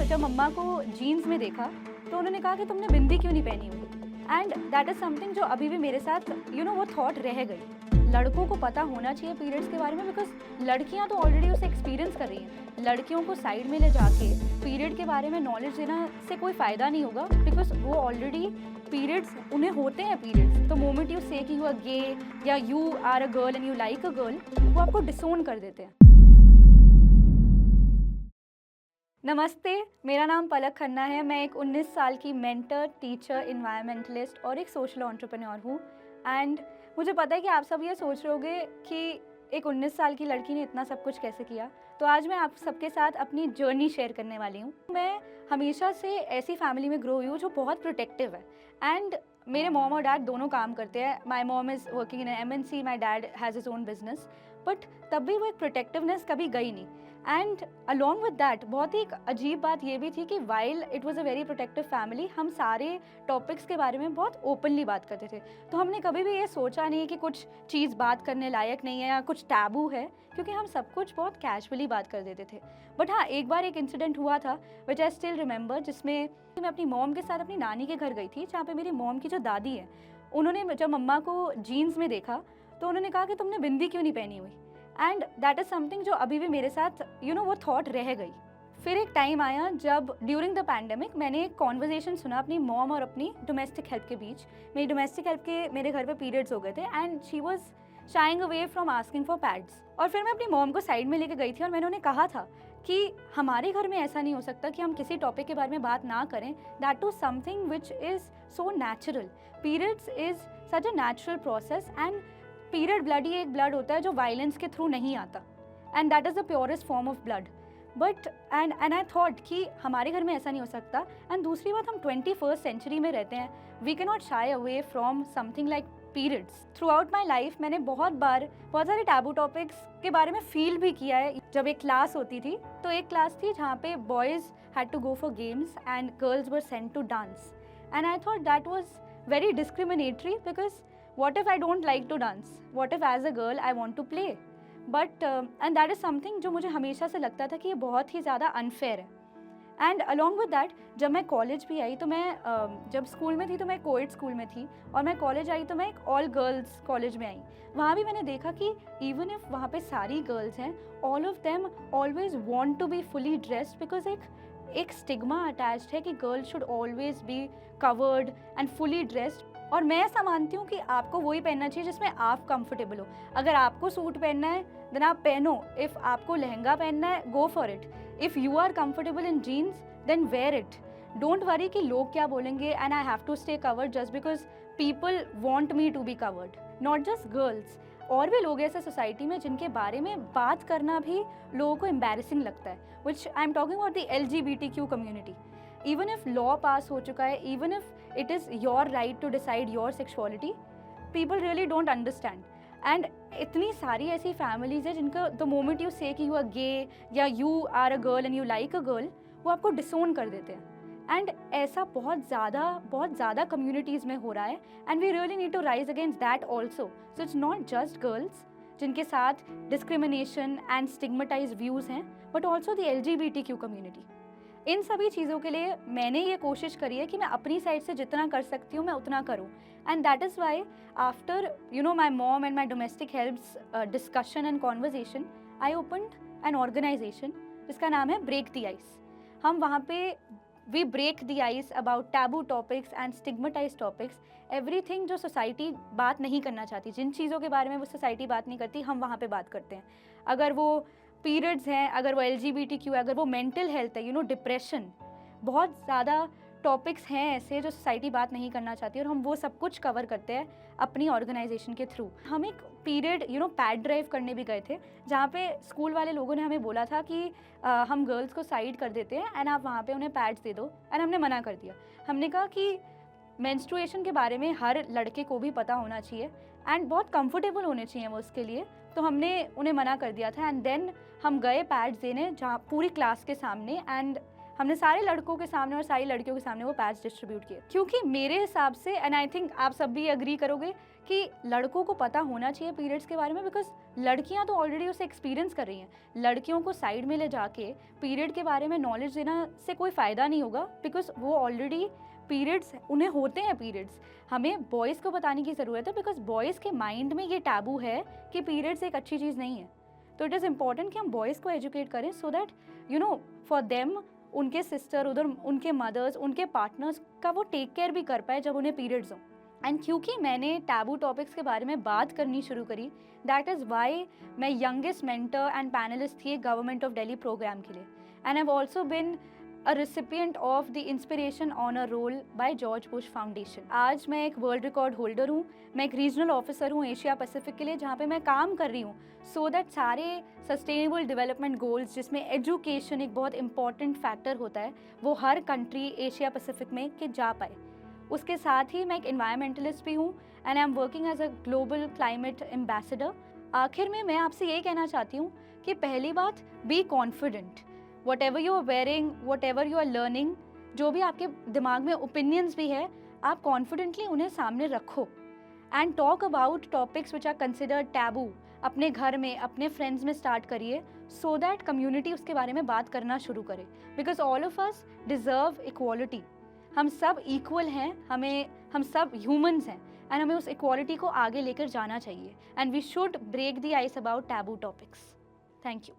जब मम्मा को जीन्स में देखा तो उन्होंने कहा कि तुमने बिंदी क्यों नहीं पहनी हुई। एंड दैट इज़ समथिंग जो अभी भी मेरे साथ वो थॉट रह गई। लड़कों को पता होना चाहिए पीरियड्स के बारे में, बिकॉज लड़कियां तो ऑलरेडी उसे एक्सपीरियंस कर रही हैं। लड़कियों को साइड में ले जाके पीरियड के बारे में नॉलेज देना से कोई फ़ायदा नहीं होगा, बिकॉज वो ऑलरेडी पीरियड्स उन्हें होते हैं। पीरियड्स तो मोमेंट यू से कि यू आर गे या you are a girl and you like a girl, वो आपको डिसोन कर देते हैं। नमस्ते, मेरा नाम पलक खन्ना है। मैं एक 19 साल की मेंटर, टीचर, इन्वायरमेंटलिस्ट और एक सोशल एंटरप्रेन्योर हूँ। एंड मुझे पता है कि आप सब ये सोच रहे होंगे कि एक 19 साल की लड़की ने इतना सब कुछ कैसे किया। तो आज मैं आप सबके साथ अपनी जर्नी शेयर करने वाली हूँ। मैं हमेशा से ऐसी फैमिली में ग्रो हुई हूँ जो बहुत प्रोटेक्टिव है। एंड मेरे मॉम और डैड दोनों काम करते हैं। My mom is working in MNC, my dad has his own business. But तब भी वो एक प्रोटेक्टिवनेस कभी गई नहीं। एंड अलॉन्ग विद दैट बहुत ही एक अजीब बात ये भी थी कि while it was a very protective family, हम सारे टॉपिक्स के बारे में बहुत ओपनली बात करते थे। तो हमने कभी भी ये सोचा नहीं कि कुछ चीज़ बात करने लायक नहीं है या कुछ टैबू है, क्योंकि हम सब कुछ बहुत कैजुअली बात कर देते थे। बट हाँ, एक बार एक इंसिडेंट हुआ था विच आई स्टिल रिमेंबर, जिसमें मैं अपनी मॉम के साथ अपनी नानी के घर गई थी, जहाँ पे मेरी मॉम की जो दादी है, उन्होंने जब मम्मा को जीन्स में देखा तो उन्होंने कहा कि तुमने बिंदी क्यों नहीं पहनी हुई। एंड दैट इज़ समथिंग जो अभी भी मेरे साथ वो थॉट रह गई। फिर एक टाइम आया जब ड्यूरिंग द पैंडेमिक मैंने एक कॉन्वर्जेसन सुना अपनी मॉम और अपनी डोमेस्टिक हेल्प के बीच। मेरी डोमेस्टिक हेल्प के मेरे घर पे पीरियड्स हो गए थे and she was sharing away from asking for pads. और फिर मैं अपनी मॉम को साइड में लेके गई थी और मैंने उन्हें कहा था कि हमारे घर में ऐसा नहीं हो सकता कि हम किसी टॉपिक के बारे में बात ना करें, that to something which is so natural. Periods is such a natural process and period blood ही एक ब्लड होता है जो वायलेंस के थ्रू नहीं आता, and that is the purest form of blood. But and I thought कि हमारे घर में ऐसा नहीं हो सकता। एंड दूसरी बात, हम 21st सेंचुरी में रहते हैं, we can not shy away from something like periods. Throughout my life मैंने बहुत बार बहुत सारे टैबू टॉपिक्स के बारे में फील भी किया है। जब एक क्लास होती थी तो एक क्लास थी जहाँ पे boys had to go for games and girls were sent to dance, and I thought that was very discriminatory, because what if I don't like to dance? What if as a girl I want to play? But and that is something जो मुझे हमेशा से लगता था कि ये बहुत ही ज़्यादा अनफेयर है। एंड अलॉन्ग विद दैट जब मैं कॉलेज भी आई तो मैं जब स्कूल में थी तो मैं कोएड स्कूल में थी, और मैं कॉलेज आई तो मैं एक ऑल गर्ल्स कॉलेज में आई। वहाँ भी मैंने देखा कि इवन इफ वहाँ पे सारी गर्ल्स हैं, all of them always want to be fully dressed, because एक स्टिग्मा अटैच्ड है कि girls should always be covered and fully dressed. और मैं ऐसा मानती हूँ कि आपको वही पहनना चाहिए जिसमें आप कंफर्टेबल हो। अगर आपको सूट पहनना है देन आप पहनो, इफ़ आपको लहंगा पहनना है go for it, if you are comfortable in jeans then wear it. Don't worry कि लोग क्या बोलेंगे, and I have to stay covered just because people want me to be covered. Not just girls, और भी लोग ऐसे society में जिनके बारे में बात करना भी लोगों को एम्बैरेसिंग लगता है, which I am talking about the LGBTQ community. Even if law pass हो चुका है, even if it is your right to decide your sexuality, people really don't understand. And इतनी सारी ऐसी families है जिनका the moment you say कि you are gay या you are a girl and you like a girl, वो आपको disown कर देते हैं। And ऐसा बहुत ज़्यादा communities में हो रहा है, and we really need to rise against that also. So it's not just girls जिनके साथ discrimination and stigmatized views हैं, but also the LGBTQ community. इन सभी चीज़ों के लिए मैंने ये कोशिश करी है कि मैं अपनी साइड से जितना कर सकती हूँ मैं उतना करूँ। And that is why after my mom and my domestic helps discussion and conversation, I opened an organisation जिसका नाम है ब्रेक द आइस। हम वहाँ पे we break the ice about taboo topics and stigmatise topics, everything जो society बात नहीं करना चाहती, जिन चीज़ों के बारे में वो सोसाइटी बात नहीं करती, हम वहाँ पे बात करते हैं। अगर वो पीरियड्स हैं, अगर वो LGBTQ है, अगर वो मेंटल हेल्थ है, डिप्रेशन, बहुत ज़्यादा टॉपिक्स हैं ऐसे जो सोसाइटी बात नहीं करना चाहती, और हम वो सब कुछ कवर करते हैं अपनी ऑर्गेनाइजेशन के थ्रू। हम एक पीरियड पैड ड्राइव करने भी गए थे, जहाँ पे स्कूल वाले लोगों ने हमें बोला था कि हम गर्ल्स को साइड कर देते हैं एंड आप वहाँ पे उन्हें पैड्स दे दो, एंड हमने मना कर दिया। हमने कहा कि मेंस्ट्रुएशन के बारे में हर लड़के को भी पता होना चाहिए एंड बहुत कंफर्टेबल होने चाहिए वो उसके लिए, तो हमने उन्हें मना कर दिया था। एंड देन हम गए पैड्स देने जहाँ पूरी क्लास के सामने, एंड हमने सारे लड़कों के सामने और सारी लड़कियों के सामने वो पैच डिस्ट्रीब्यूट किए, क्योंकि मेरे हिसाब से, एंड आई थिंक आप सब भी एग्री करोगे, कि लड़कों को पता होना चाहिए पीरियड्स के बारे में, बिकॉज लड़कियां तो ऑलरेडी उसे एक्सपीरियंस कर रही हैं। लड़कियों को साइड में ले जाके पीरियड के बारे में नॉलेज देना से कोई फ़ायदा नहीं होगा, बिकॉज वो ऑलरेडी पीरियड्स, उन्हें होते हैं पीरियड्स। हमें बॉयज़ को बताने की ज़रूरत है, बिकॉज बॉयज़ के माइंड में ये टैबू है कि पीरियड्स एक अच्छी चीज़ नहीं है। तो इट इज़ इम्पॉर्टेंट कि हम बॉयज़ को एजुकेट करें, so that you know for them, उनके सिस्टर, उधर उनके मदर्स, उनके पार्टनर्स का वो टेक केयर भी कर पाए जब उन्हें पीरियड्स हों। एंड क्योंकि मैंने टैबू टॉपिक्स के बारे में बात करनी शुरू करी, दैट इज़ वाई मैं यंगेस्ट मेंटर एंड पैनलिस्ट थी गवर्नमेंट ऑफ दिल्ली प्रोग्राम के लिए। And I have also been a recipient of the inspiration honour roll by George Bush foundation. आज मैं एक वर्ल्ड रिकॉर्ड होल्डर हूँ, मैं एक रीजनल ऑफिसर हूँ एशिया पैसिफिक के लिए, जहाँ पे मैं काम कर रही हूँ सो दैट सारे सस्टेनेबल डेवलपमेंट गोल्स, जिसमें एजुकेशन एक बहुत इंपॉर्टेंट फैक्टर होता है, वो हर कंट्री एशिया पैसिफिक में के जा पाए। उसके साथ ही मैं एक इन्वायरमेंटलिस्ट भी हूँ and I am working as a global climate ambassador. आखिर में मैं आपसे ये कहना चाहती हूँ कि पहली बात, be confident. Whatever you are wearing, whatever you are learning, जो भी आपके दिमाग में ओपिनियंस भी है, आप कॉन्फिडेंटली उन्हें सामने रखो and talk about topics which are considered taboo. अपने घर में, अपने फ्रेंड्स में स्टार्ट करिए, सो दैट कम्युनिटी उसके बारे में बात करना शुरू करे, because all of us deserve equality. हम सब इक्वल हैं, हम सब ह्यूमंस हैं, एंड हमें उस इक्वालिटी को आगे लेकर जाना चाहिए, and we should break the ice about taboo topics. Thank you.